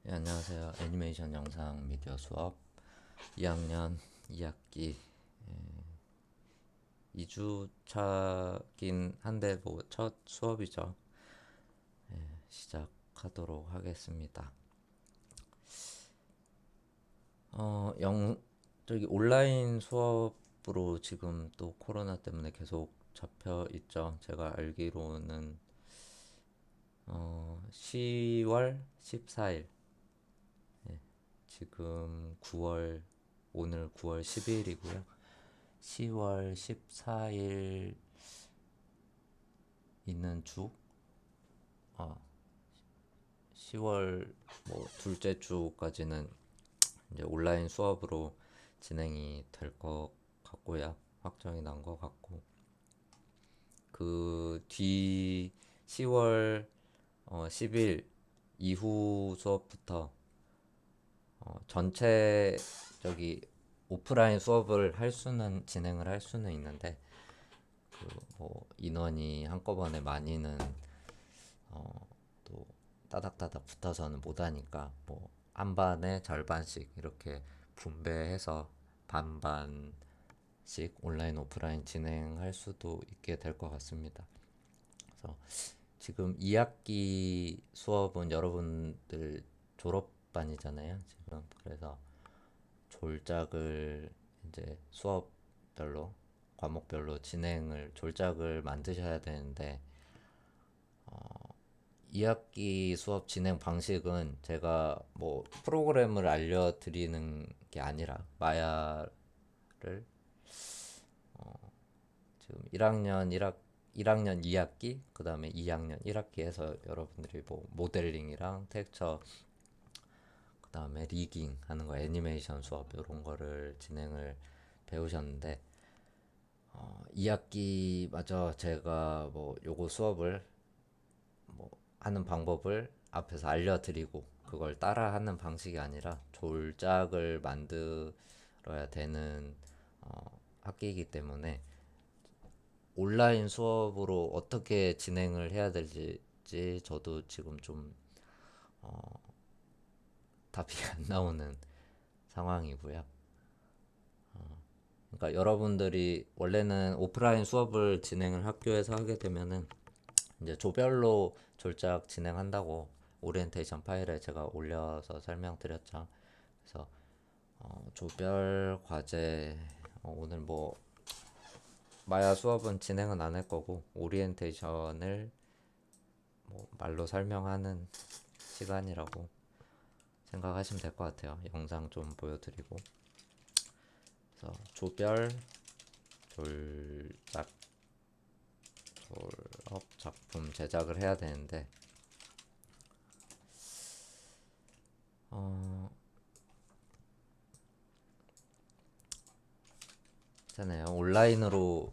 네, 안녕하세요. 애니메이션 영상 미디어 수업 2학년 2학기 2주차긴 한데 뭐 첫 수업이죠. 시작하도록 하겠습니다. 저기 온라인 수업으로 지금 또 코로나 때문에 계속 잡혀 있죠. 제가 알기로는 10월 14일, 지금 9월, 오늘 9월 10일이고요. 10월 14일 있는 주, 어, 10월 뭐 둘째 주까지는 이제 온라인 수업으로 진행이 될 것 같고요. 확정이 난 것 같고, 그 뒤 10월 10일 이후 수업부터 전체 저기 오프라인 수업을 할 수는 진행을 할 수는 있는데 그 뭐 인원이 한꺼번에 많이는 또 따닥따닥 붙어서는 못하니까 뭐 한 반에 절반씩 이렇게 분배해서 반반씩 온라인 오프라인 진행할 수도 있게 될 것 같습니다. 그래서 지금 2학기 수업은 여러분들 졸업반이잖아요, 지금. 그래서 졸작을 이제 수업별로 과목별로 진행을 졸작을 만드셔야 되는데 2학기 수업 진행 방식은 제가 뭐 프로그램을 알려드리는 게 아니라 마야를 지금 1학년 2학기 그 다음에 2학년 1학기에서 여러분들이 뭐 모델링이랑 텍스처 그 다음에 리깅 하는 거 애니메이션 수업 이런 거를 진행을 배우셨는데 2학기 마저 제가 뭐 요거 수업을 뭐 하는 방법을 앞에서 알려드리고 그걸 따라하는 방식이 아니라 졸작을 만들어야 되는 학기이기 때문에 온라인 수업으로 어떻게 진행을 해야 될지 저도 지금 좀 답이 안 나오는 상황이고요. 그러니까 여러분들이 원래는 오프라인 수업을 진행을 학교에서 하게 되면은 이제 조별로 졸작 진행한다고 오리엔테이션 파일에 제가 올려서 설명드렸죠. 그래서 조별 과제 오늘 뭐 마야 수업은 진행은 안 할 거고 오리엔테이션을 뭐 말로 설명하는 시간이라고 생각하시면 될 것 같아요. 영상 좀 보여드리고 그래서 조별 졸작 졸업 작품 제작을 해야 되는데 있잖아요. 온라인으로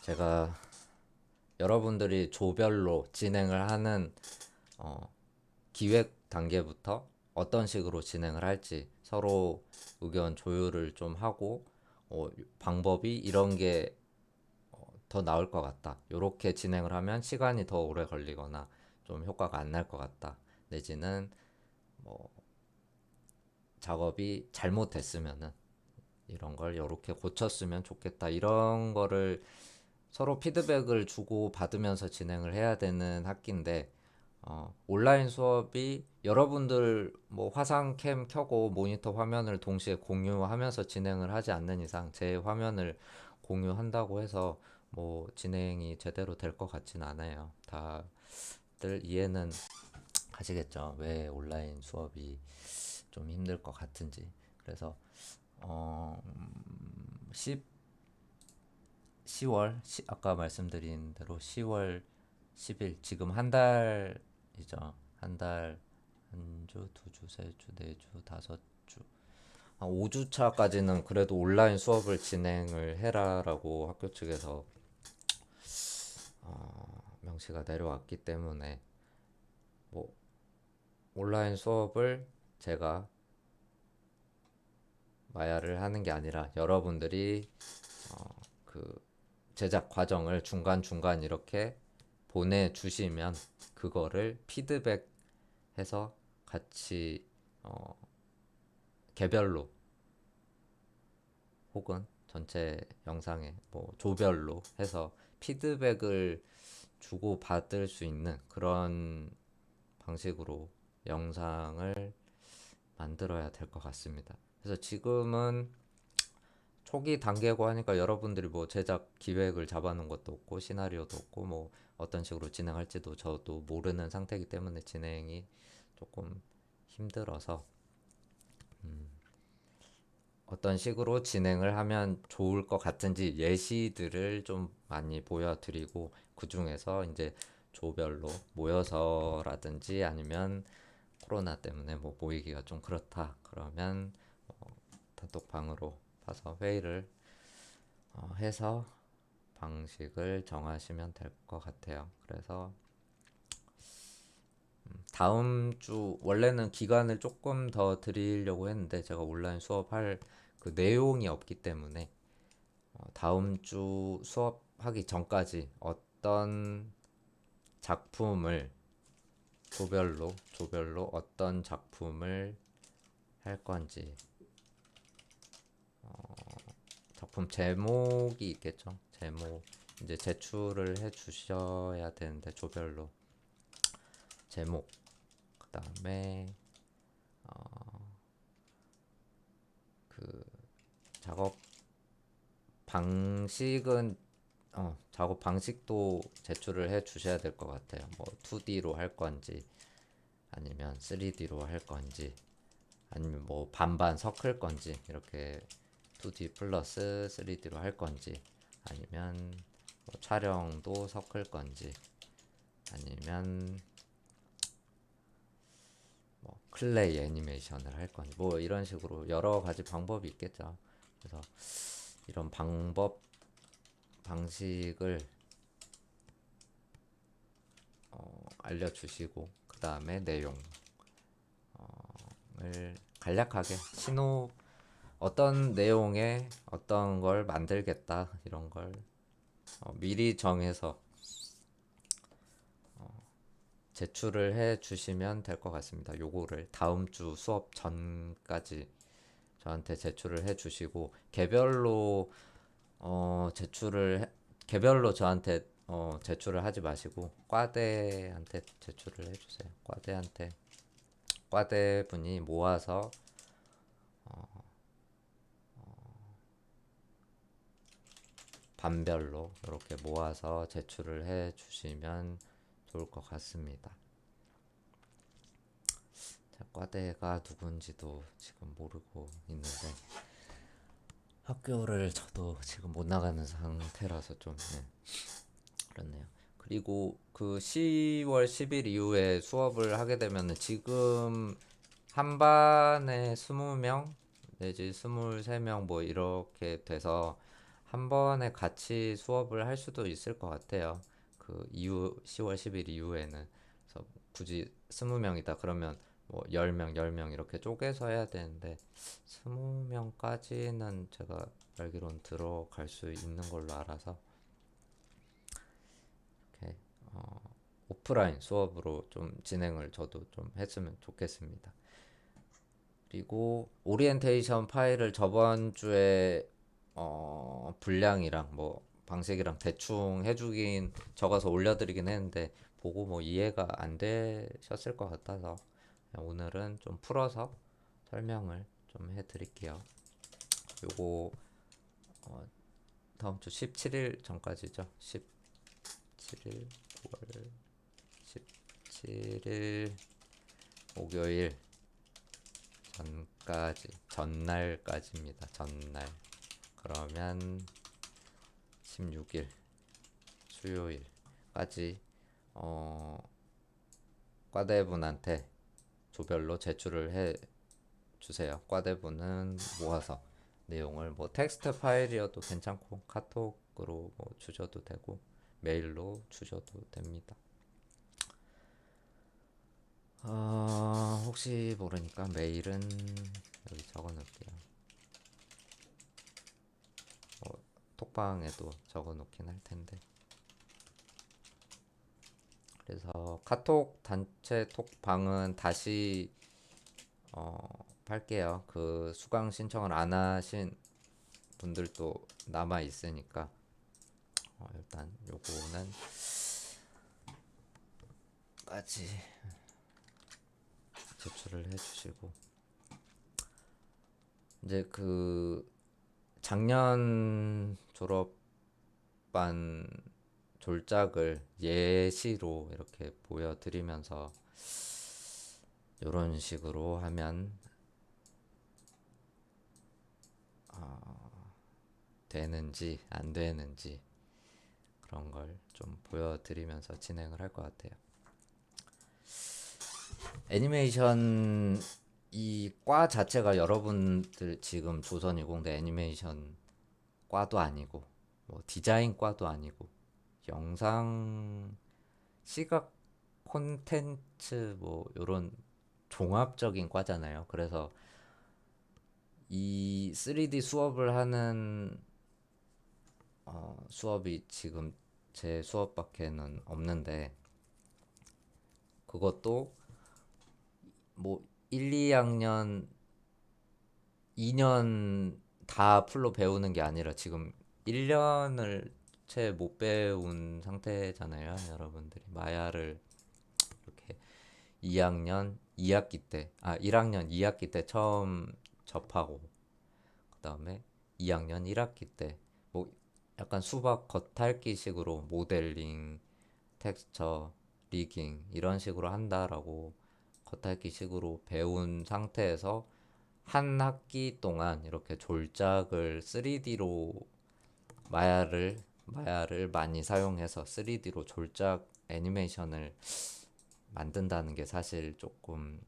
제가 여러분들이 조별로 진행을 하는 기획 단계부터 어떤 식으로 진행을 할지 서로 의견 조율을 좀 하고 방법이 이런 게 더 나을 것 같다. 이렇게 진행을 하면 시간이 더 오래 걸리거나 좀 효과가 안 날 것 같다. 내지는 뭐 작업이 잘못됐으면은 이런 걸 이렇게 고쳤으면 좋겠다. 이런 거를 서로 피드백을 주고 받으면서 진행을 해야 되는 학기인데 온라인 수업이 여러분들 뭐 화상캠 켜고 모니터 화면을 동시에 공유하면서 진행을 하지 않는 이상 제 화면을 공유한다고 해서 뭐 진행이 제대로 될 것 같진 않아요. 다들 이해는 하시겠죠. 왜 온라인 수업이 좀 힘들 것 같은지. 그래서 어, 10, 10월 아까 말씀드린 대로 10월 10일 지금 한 달이죠. 한 달, 한 주, 두 주, 세 주, 네 주, 다섯 주. 한 5주 차까지는 그래도 온라인 수업을 진행을 해라라고 학교 측에서 명시가 내려왔기 때문에 뭐 온라인 수업을 제가 마야를 하는 게 아니라 여러분들이 그 제작 과정을 중간중간 이렇게 보내주시면 그거를 피드백해서 같이 어, 개별로 혹은 전체 영상에 뭐 조별로 해서 피드백을 주고 받을 수 있는 그런 방식으로 영상을 만들어야 될 것 같습니다. 그래서 지금은 초기 단계고 하니까 여러분들이 뭐 제작 기획을 잡아놓은 것도 없고 시나리오도 없고 뭐 어떤 식으로 진행할지도 저도 모르는 상태이기 때문에 진행이 조금 힘들어서 어떤 식으로 진행을 하면 좋을 것 같은지 예시들을 좀 많이 보여드리고 그 중에서 이제 조별로 모여서라든지 아니면 코로나 때문에 뭐 모이기가 좀 그렇다 그러면 단톡방으로 봐서 회의를 해서 방식을 정하시면 될 것 같아요. 그래서 다음 주 원래는 기간을 조금 더 드리려고 했는데 제가 온라인 수업할 그 내용이 없기 때문에 다음 주 수업하기 전까지 어떤 작품을 조별로 어떤 작품을 할 건지 작품 제목이 있겠죠. 제목 이제 제출을 해 주셔야 되는데 조별로 제목 그다음에 그 작업 방식은 작업 방식도 제출을 해 주셔야 될 것 같아요. 뭐 2D로 할 건지 아니면 3D로 할 건지 아니면 뭐 반반 섞을 건지 이렇게 2D 플러스 3D로 할 건지 아니면 뭐 촬영도 섞을 건지 아니면 뭐 클레이 애니메이션을 할 건지 뭐 이런 식으로 여러 가지 방법이 있겠죠. 그래서 이런 방식을 알려주시고 그 다음에 내용을 간략하게 어떤 내용에 어떤 걸 만들겠다 이런 걸 미리 정해서 제출을 해 주시면 될 것 같습니다. 요거를 다음 주 수업 전까지 저한테 제출을 해 주시고 개별로 저한테 제출을 하지 마시고 과대한테 제출을 해 주세요. 과대 분이 모아서 반별로 이렇게 모아서 제출을 해 주시면 좋을 것 같습니다. 자, 과대가 누군지도 지금 모르고 있는데 학교를 저도 지금 못 나가는 상태라서 좀 그렇네요. 그리고 그 10월 10일 이후에 수업을 하게 되면은 지금 한 반에 20명 내지 23명 뭐 이렇게 돼서 한 번에 같이 수업을 할 수도 있을 것 같아요. 그 이후 10월 10일 이후에는 그래서 굳이 20명이다 그러면 뭐 10명 이렇게 쪼개서 해야 되는데 20명까지는 제가 알기로는 들어갈 수 있는 걸로 알아서 이렇게 오프라인 수업으로 좀 진행을 저도 좀 했으면 좋겠습니다. 그리고 오리엔테이션 파일을 저번 주에 분량이랑 뭐 방식이랑 대충 해주긴 적어서 올려드리긴 했는데 보고 뭐 이해가 안 되셨을 것 같아서 오늘은 좀 풀어서 설명을 좀 해드릴게요. 요거 다음 주 17일 전까지죠. 17일 9월 17일 목요일 전날까지입니다. 전날. 그러면 16일 수요일까지 과대분한테 조별로 제출을 해 주세요. 과대분은 모아서 내용을 뭐 텍스트 파일이어도 괜찮고 카톡으로 뭐 주셔도 되고 메일로 주셔도 됩니다. 혹시 모르니까 메일은 여기 적어 놓을게요. 톡방에도 적어 놓긴 할 텐데. 그래서 카톡 단체 톡방은 다시 팔게요. 그 수강 신청을 안 하신 분들도 남아 있으니까 일단 요거는 까지 제출을 해주시고 이제 그 작년 졸업반 졸작을 예시로 이렇게 보여드리면서 이런 식으로 하면 되는지 안 되는지 그런 걸 좀 보여드리면서 진행을 할 것 같아요. 애니메이션 이 과 자체가 여러분들 지금 조선이공대 애니메이션 과도 아니고 뭐 디자인 과도 아니고 영상 시각 콘텐츠 뭐 요런 종합적인 과잖아요. 그래서 이 3D 수업을 하는 수업이 지금 제 수업밖에는 없는데 그것도 뭐 1, 2학년, 2년 다 풀로 배우는 게 아니라 지금 1년을 채 못 배운 상태잖아요. 여러분들이 마야를 이렇게 2학년 2학기 때, 1학년 2학기 때 처음 접하고 그다음에 2학년 1학기 때 뭐 약간 수박 겉핥기식으로 모델링, 텍스처, 리깅 이런 식으로 한다라고 겉핥기식으로 배운 상태에서 한 학기 동안 이렇게 졸작을 3D로 마야를 많이 사용해서 3D로 졸작 애니메이션을 만든다는 게 사실 조금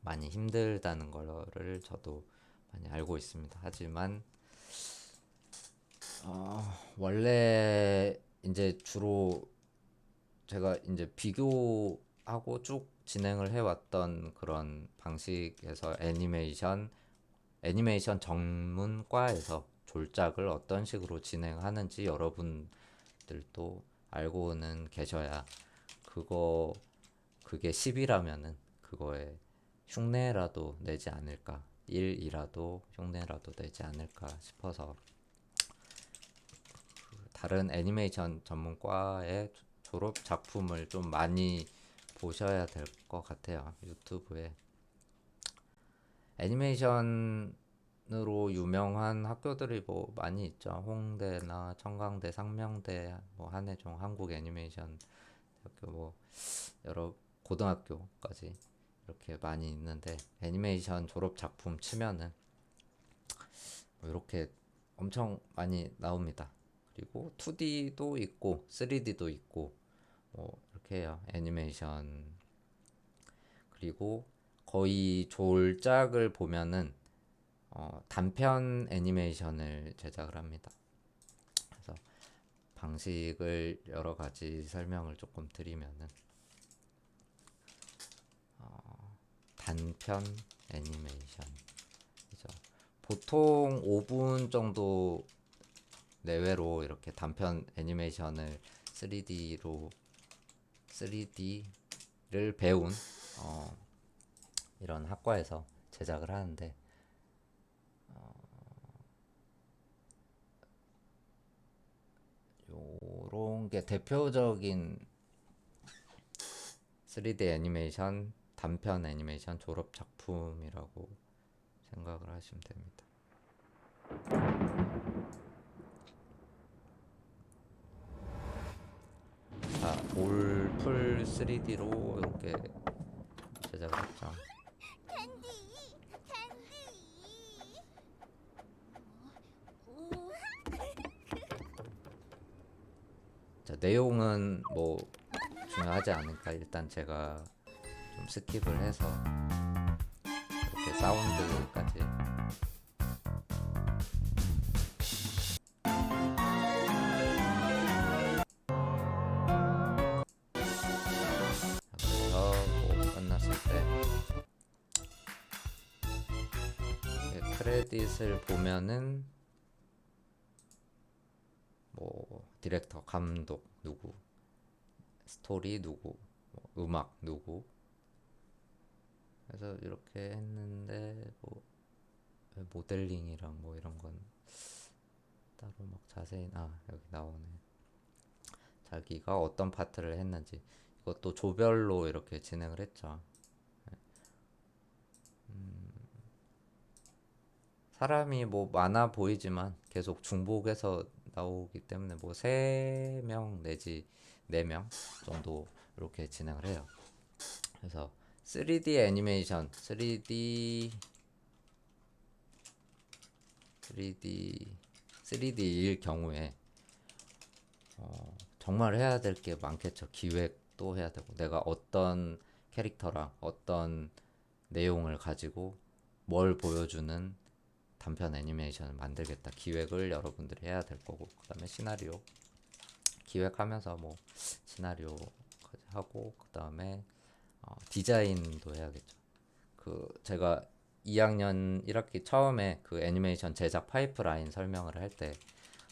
많이 힘들다는 거를 저도 많이 알고 있습니다. 하지만 원래 이제 주로 제가 이제 비교하고 쭉 진행을 해왔던 그런 방식에서 애니메이션 전문과에서 졸작을 어떤 식으로 진행하는지 여러분들도 알고는 계셔야 그거 그게 10이라면은 그거에 흉내라도 내지 않을까 1이라도 흉내라도 내지 않을까 싶어서 다른 애니메이션 전문과의 졸업 작품을 좀 많이 보셔야 될 것 같아요. 유튜브에 애니메이션으로 유명한 학교들이 뭐 많이 있죠. 홍대나 청강대, 상명대, 뭐 한예종, 한국 애니메이션 학교 뭐 여러 고등학교까지 이렇게 많이 있는데 애니메이션 졸업 작품 치면은 뭐 이렇게 엄청 많이 나옵니다. 그리고 2D도 있고 3D도 있고 뭐 이렇게 해요. 애니메이션 그리고 거의 졸작을 보면은 단편 애니메이션을 제작을 합니다. 그래서 방식을 여러 가지 설명을 조금 드리면은 단편 애니메이션이죠. 보통 5분 정도 내외로 이렇게 단편 애니메이션을 3D를 배운 이런 학과에서 제작을 하는데 요런 게 대표적인 3D 애니메이션 단편 애니메이션 졸업 작품이라고 생각을 하시면 됩니다. 자, 올풀 3D로 이렇게 제작을 했죠. 자, 내용은 뭐 중요하지 않으니까 일단 제가 좀 스킵을 해서 이렇게 사운드까지 그래서 뭐 끝났을 때 크레딧을 보면은 뭐 디렉터 감독 누구 스토리 누구 뭐 음악 누구 그래서 이렇게 했는데 뭐 모델링이랑 뭐 이런 건 따로 막 자세히 여기 나오네. 자기가 어떤 파트를 했는지 이것도 조별로 이렇게 진행을 했죠. 사람이 뭐 많아 보이지만 계속 중복해서 나오기 때문에 뭐 3명 내지 4명 정도 이렇게 진행을 해요. 그래서 3D 애니메이션, 3D일 경우에 정말 해야 될 게 많겠죠. 기획도 해야 되고 내가 어떤 캐릭터랑 어떤 내용을 가지고 뭘 보여주는 단편 애니메이션을 만들겠다. 기획을 여러분들이 해야 될 거고 그다음에 시나리오 기획하면서 뭐 시나리오 하고 그다음에 디자인도 해야겠죠. 그 제가 2학년 1학기 처음에 그 애니메이션 제작 파이프라인 설명을 할 때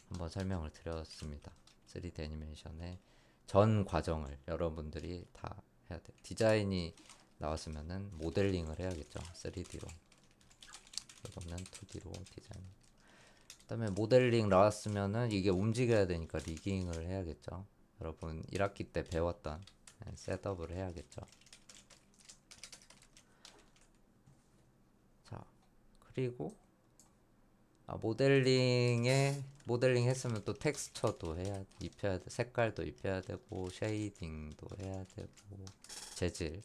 한번 설명을 드렸습니다. 3D 애니메이션의 전 과정을 여러분들이 다 해야 돼요. 디자인이 나왔으면은 모델링을 해야겠죠. 3D로. 이거는 2D로 디자인. 그다음에 모델링 나왔으면은 이게 움직여야 되니까 리깅을 해야겠죠. 여러분 1학기 때 배웠던 셋업을 해야겠죠. 자, 그리고 모델링 했으면 또 텍스처도 입혀야 돼. 색깔도 입혀야 되고 쉐이딩도 해야 되고 재질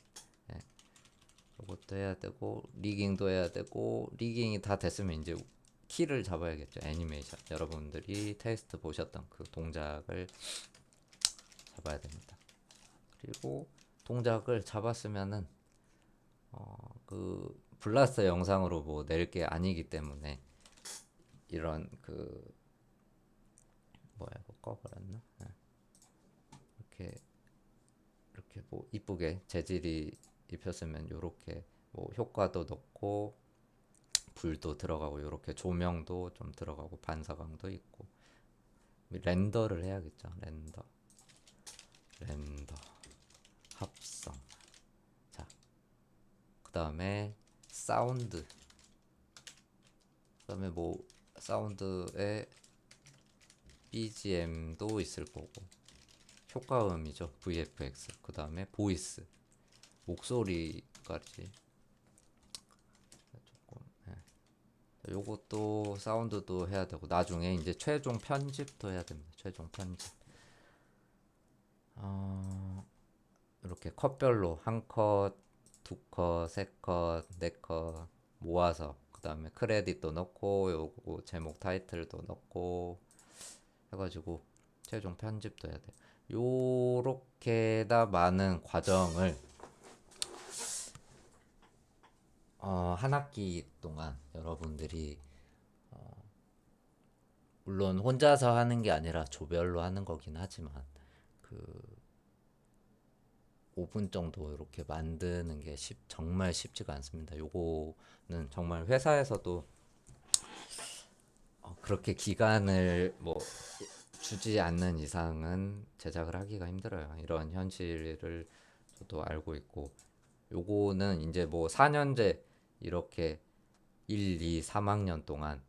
이것도 해야 되고 리깅도 해야 되고 리깅이 다 됐으면 이제 키를 잡아야겠죠. 애니메이션 여러분들이 테스트 보셨던 그 동작을 잡아야 됩니다. 그리고 동작을 잡았으면은 그 블라스터 영상으로 뭐 낼 게 아니기 때문에 이런 그 뭐야 이거 꺼버렸나? 이렇게 이렇게 뭐 이쁘게 재질이 입혔으면 요렇게 뭐 효과도 넣고 불도 들어가고 요렇게 조명도 좀 들어가고 반사광도 있고 렌더를 해야겠죠. 렌더 합성. 자, 그 다음에 사운드. 그 다음에 뭐 사운드에 BGM도 있을 거고 효과음이죠. VFX. 그 다음에 보이스 목소리까지 조금 요것도 사운드도 해야 되고 나중에 이제 최종 편집도 해야 됩니다. 최종 편집. 이렇게 컷별로 한 컷, 두 컷, 세 컷, 네 컷 모아서 그 다음에 크레딧도 넣고 요거 제목 타이틀도 넣고 해가지고 최종 편집도 해야 돼. 요렇게나 많은 과정을 한 학기 동안 여러분들이 물론 혼자서 하는 게 아니라 조별로 하는 거긴 하지만 그 5분 정도 이렇게 만드는 게 정말 쉽지가 않습니다. 요거는 정말 회사에서도 그렇게 기간을 뭐 주지 않는 이상은 제작을 하기가 힘들어요. 이런 현실을 저도 알고 있고 요거는 이제 뭐 4년제 이렇게 1, 2, 3학년 동안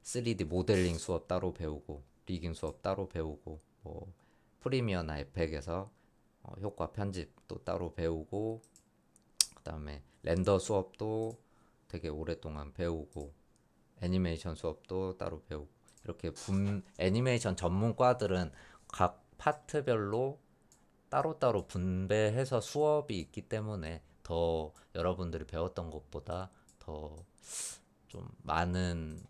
3D 모델링 수업 따로 배우고 리깅 수업 따로 배우고 뭐 프리미어나 에펙에서 효과 편집도 따로 배우고 그다음에 렌더 수업도 되게 오랫동안 배우고 애니메이션 수업도 따로 배우고 이렇게 애니메이션 전문과들은 각 파트별로 따로따로 분배해서 수업이 있기 때문에 더 여러분들이 배웠던 것보다 더 좀 많은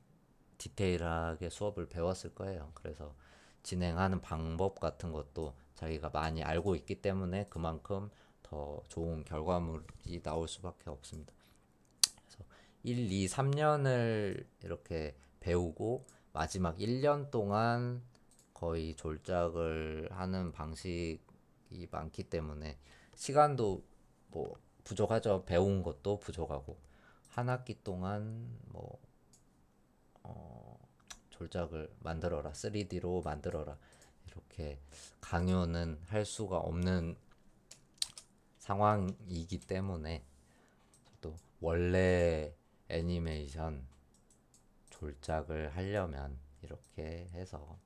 디테일하게 수업을 배웠을 거예요. 그래서 진행하는 방법 같은 것도 자기가 많이 알고 있기 때문에 그만큼 더 좋은 결과물이 나올 수밖에 없습니다. 그래서 1, 2, 3년을 이렇게 배우고 마지막 1년 동안 거의 졸작을 하는 방식이 많기 때문에 시간도 뭐 부족하죠. 배운 것도 부족하고 한 학기 동안 뭐 졸작을 만들어라 3D로 만들어라 이렇게 강요는 할 수가 없는 상황이기 때문에 저도 원래 애니메이션 졸작을 하려면 이렇게 해서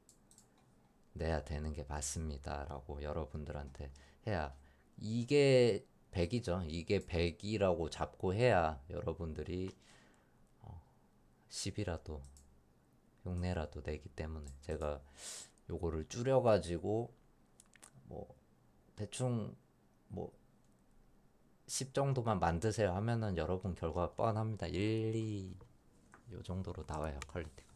내야 되는 게 맞습니다라고 여러분들한테 해야, 이게 100이죠. 이게 100이라고 잡고 해야 여러분들이 10이라도 흉내라도 내기 때문에 제가 요거를 줄여가지고 뭐 대충 뭐 10 정도만 만드세요 하면은 여러분 결과 뻔합니다. 1, 2 요 정도로 나와요, 퀄리티가.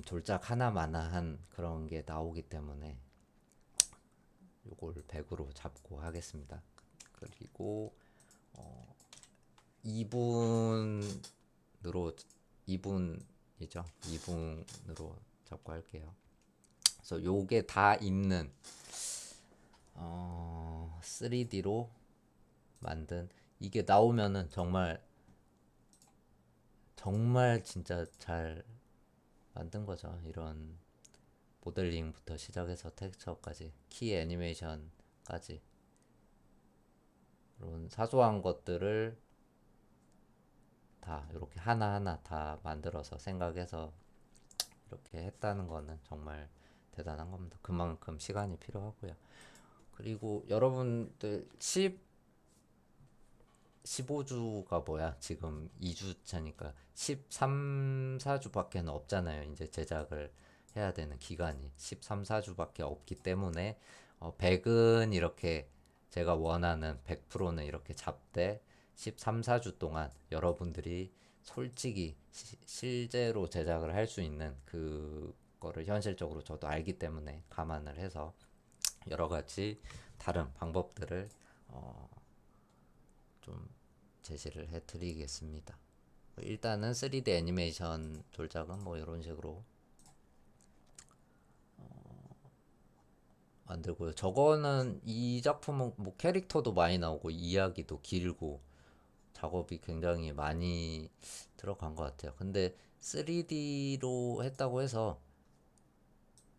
졸작 하나마나한 그런 게 나오기 때문에 요걸 100으로 잡고 하겠습니다. 그리고 2분으로 2분이죠. 2분으로 잡고 할게요. 그래서 요게 다 있는 3D로 만든 이게 나오면은 정말 정말 진짜 잘 만든 거죠. 이런 모델링부터 시작해서 텍스처까지, 키 애니메이션까지, 이런 사소한 것들을 다 이렇게 하나하나 다 만들어서 생각해서 이렇게 했다는 거는 정말 대단한 겁니다. 그만큼 시간이 필요하고요. 그리고 여러분들 15주가 뭐야? 지금 2주차니까 13, 4주밖에 없잖아요. 이제 제작을 해야 되는 기간이 13, 4주밖에 없기 때문에 100은 이렇게 제가 원하는 100%는 이렇게 잡되 13, 4주 동안 여러분들이 솔직히 실제로 제작을 할 수 있는 그거를 현실적으로 저도 알기 때문에 감안을 해서 여러 가지 다른 방법들을 좀 제시를 해드리겠습니다. 일단은 3D 애니메이션 졸작은 뭐 이런 식으로 만들고요. 저거는 이 작품은 뭐 캐릭터도 많이 나오고 이야기도 길고 작업이 굉장히 많이 들어간 것 같아요. 근데 3D로 했다고 해서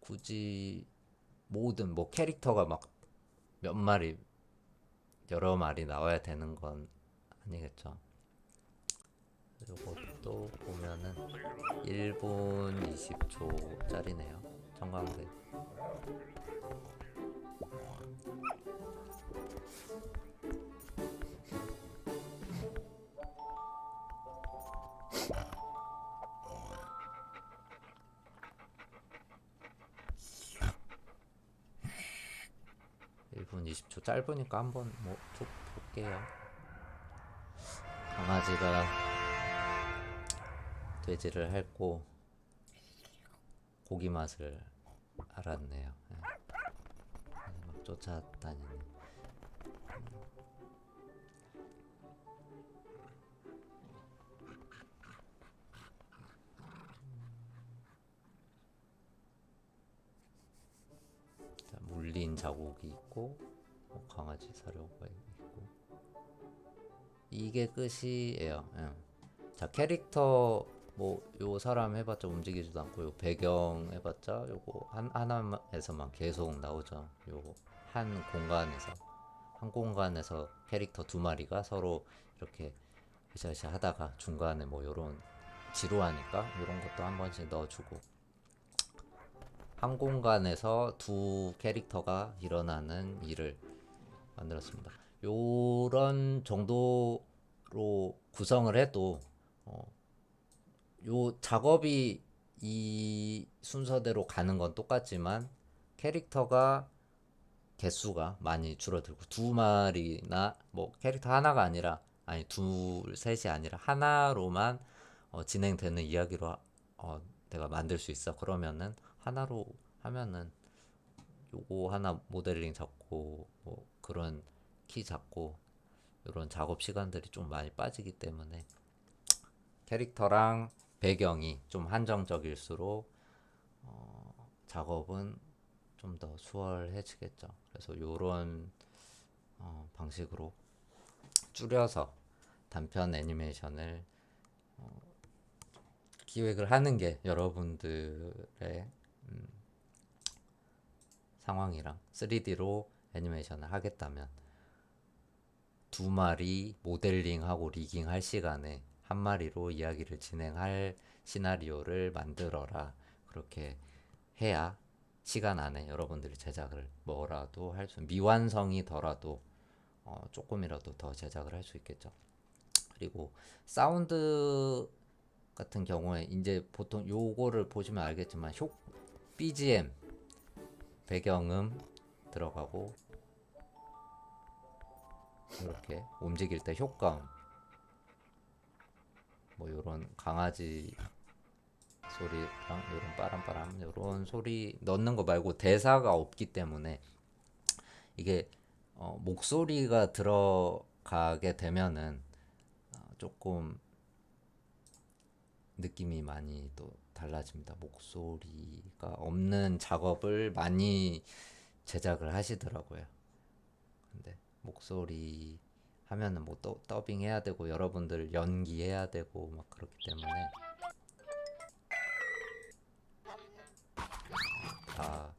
굳이 모든 뭐 캐릭터가 막 몇 마리 여러 마리 나와야 되는 건 아니겠죠. 이것도 보면은 1분 20초짜리네요. 청광색. 1분 20초 짧으니까 한번 뭐 쭉 볼게요. 강아지가 돼지를 핥고 고기 맛을 알았네요. 네. 막 쫓아다니는. 자, 물린 자국이 있고 강아지 사료가 있고 이게 끝이에요. 예. 자, 캐릭터 뭐 요 사람 해봤자 움직이지도 않고 요 배경 해봤자 요거 하나에서만 계속 나오죠. 요 한 공간에서 캐릭터 두 마리가 서로 이렇게 으쌰으쌰 하다가 중간에 뭐 요런 지루하니까 요런 것도 한 번씩 넣어주고, 한 공간에서 두 캐릭터가 일어나는 일을 만들었습니다. 요런 정도로 구성을 해도 요 작업이 이 순서대로 가는 건 똑같지만 캐릭터가 개수가 많이 줄어들고, 두 마리나 뭐 캐릭터 하나가 아니라, 아니 둘 셋이 아니라 하나로만 진행되는 이야기로 내가 만들 수 있어. 그러면은 하나로 하면은 요거 하나 모델링 잡고 뭐 그런 키 잡고 이런 작업 시간들이 좀 많이 빠지기 때문에 캐릭터랑 배경이 좀 한정적일수록 작업은 좀 더 수월해지겠죠. 그래서 요런 방식으로 줄여서 단편 애니메이션을 기획을 하는 게 여러분들의 상황이랑 3D로 애니메이션을 하겠다면 두 마리 모델링하고 리깅 할 시간에 한 마리로 이야기를 진행할 시나리오를 만들어라. 그렇게 해야 시간 안에 여러분들이 제작을 뭐라도 할 수, 미완성이더라도 조금이라도 더 제작을 할 수 있겠죠. 그리고 사운드 같은 경우에 이제 보통 요거를 보시면 알겠지만 BGM 배경음 들어가고 이렇게 움직일 때 효과음 뭐 요런 강아지 소리랑 요런 빠람빠람 요런 소리 넣는 거 말고 대사가 없기 때문에 이게 목소리가 들어가게 되면은 조금 느낌이 많이 또 달라집니다. 목소리가 없는 작업을 많이 제작을 하시더라고요. 근데 목소리 하면은 뭐 더빙 해야 되고 여러분들 연기해야 되고 막 그렇기 때문에 다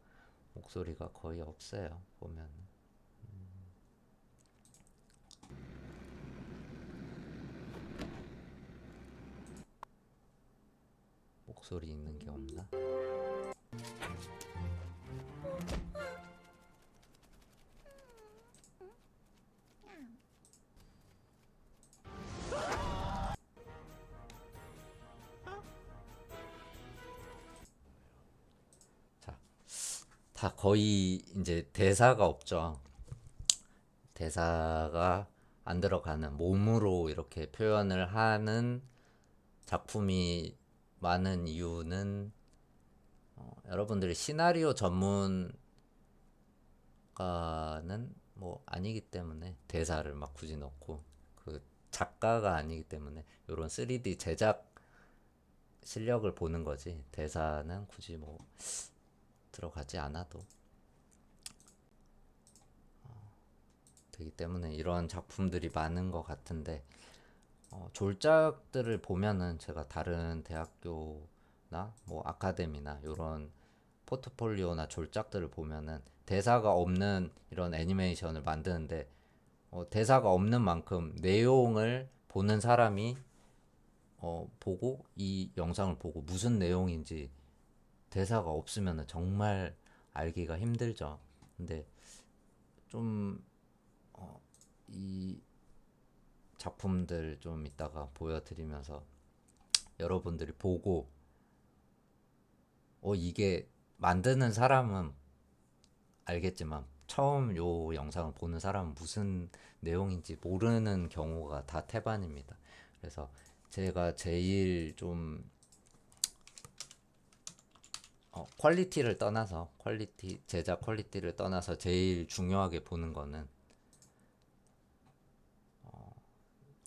목소리가 거의 없어요. 보면 목소리 있는 게 없나? 자, 다 거의 이제 대사가 없죠. 대사가 안 들어가는 몸으로 이렇게 표현을 하는 작품이 많은 이유는 여러분들이 시나리오 전문가는 뭐 아니기 때문에 대사를 막 굳이 넣고 그 작가가 아니기 때문에 이런 3D 제작 실력을 보는 거지 대사는 굳이 뭐 들어가지 않아도 되기 때문에 이런 작품들이 많은 것 같은데 졸작들을 보면은 제가 다른 대학교나 뭐 아카데미나 이런 포트폴리오나 졸작들을 보면은 대사가 없는 이런 애니메이션을 만드는데 대사가 없는 만큼 내용을 보는 사람이 보고 이 영상을 보고 무슨 내용인지 대사가 없으면 정말 알기가 힘들죠. 근데 좀 이 작품들 좀 이따가 보여드리면서 여러분들이 보고 이게 만드는 사람은 알겠지만 처음 요 영상을 보는 사람은 무슨 내용인지 모르는 경우가 다 태반입니다. 그래서 제가 제일 좀 퀄리티를 떠나서 제작 퀄리티를 떠나서 제일 중요하게 보는 거는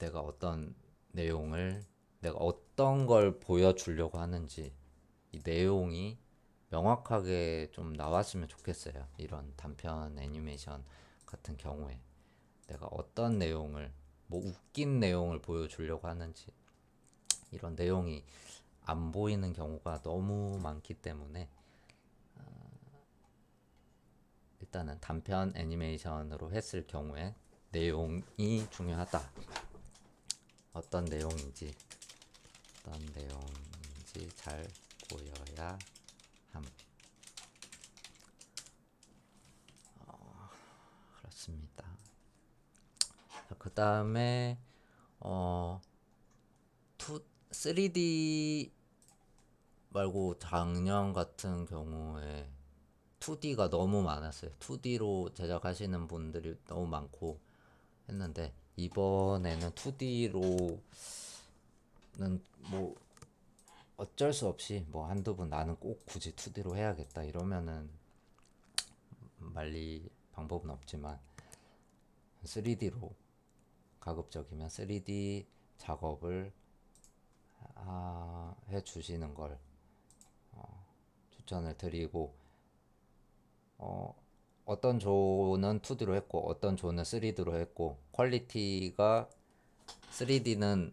내가 어떤 내용을 내가 어떤 걸 보여주려고 하는지 이 내용이 명확하게 좀 나왔으면 좋겠어요. 이런 단편 애니메이션 같은 경우에 내가 어떤 내용을 뭐 웃긴 내용을 보여주려고 하는지 이런 내용이 안 보이는 경우가 너무 많기 때문에 일단은 단편 애니메이션으로 했을 경우에 내용이 중요하다. 어떤 내용인지 잘 보여야 함. 그렇습니다. 그 다음에 3D 말고 작년 같은 경우에 2D가 너무 많았어요. 2D로 제작하시는 분들이 너무 많고 했는데 이번에는 2D로는 뭐 어쩔 수 없이 뭐 한두 번 나는 꼭 굳이 2D로 해야겠다 이러면은 말리 방법은 없지만 3D로 가급적이면 3D 작업을 해주시는 걸 추천을 드리고 어떤 조는 2D로 했고 어떤 조는 3D로 했고 퀄리티가 3D는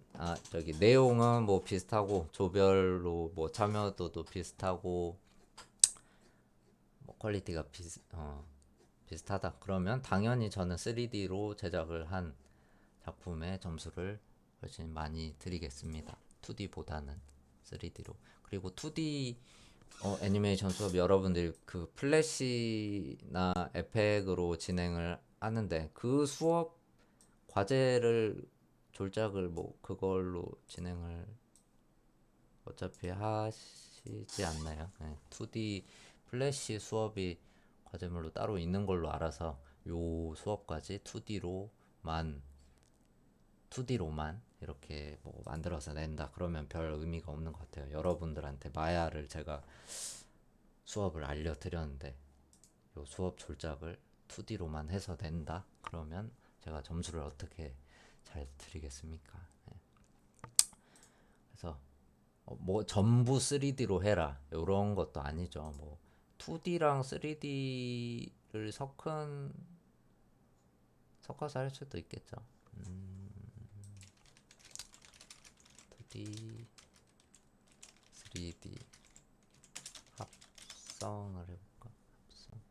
저기 내용은 뭐 비슷하고 조별로 뭐 참여도도 비슷하고 뭐 퀄리티가 비슷하다 그러면 당연히 저는 3D로 제작을 한 작품에 점수를 훨씬 많이 드리겠습니다. 2D보다는 3D로. 그리고 2D 애니메이션 수업 여러분들이 그 플래시나 에펙으로 진행을 하는데 그 수업 과제를 졸작을 뭐 그걸로 진행을 어차피 하시지 않나요? 네, 2D 플래시 수업이 과제물로 따로 있는 걸로 알아서 요 수업까지 2D로만 이렇게 뭐 만들어서 낸다 그러면 별 의미가 없는 것 같아요. 여러분들한테 마야를 제가 수업을 알려드렸는데 요 수업 졸작을 2D로만 해서 낸다 그러면 제가 점수를 어떻게 잘 드리겠습니까? 네. 그래서 뭐 전부 3D로 해라 이런 것도 아니죠. 뭐 2D랑 3D를 섞어서 할 수도 있겠죠. 2D, 3D 합성을 해볼까? 합성.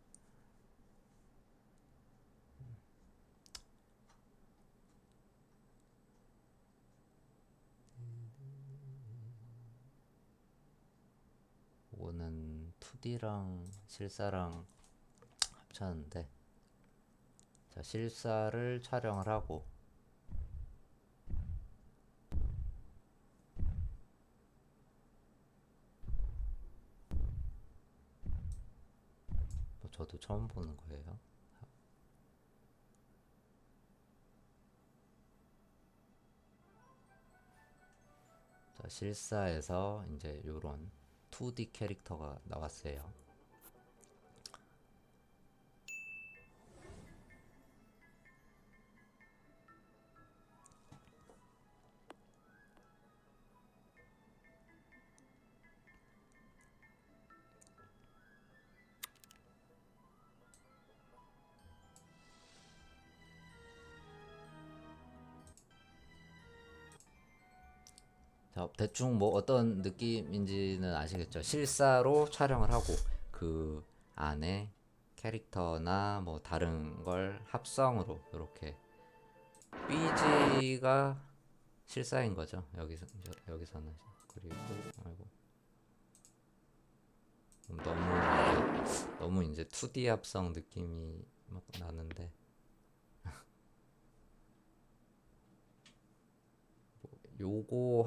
이거는 2D랑 실사랑 합쳤는데, 자, 실사를 촬영을 하고 뭐 저도 처음 보는 거예요. 자, 실사에서 이제 요런 2D 캐릭터가 나왔어요. 자, 대충 뭐 어떤 느낌인지는 아시겠죠? 실사로 촬영을 하고 그 안에 캐릭터나 뭐 다른 걸 합성으로 이렇게 BG가 실사인 거죠. 여기서는 그리고 아이고 너무 이제 2D 합성 느낌이 막 나는데 요거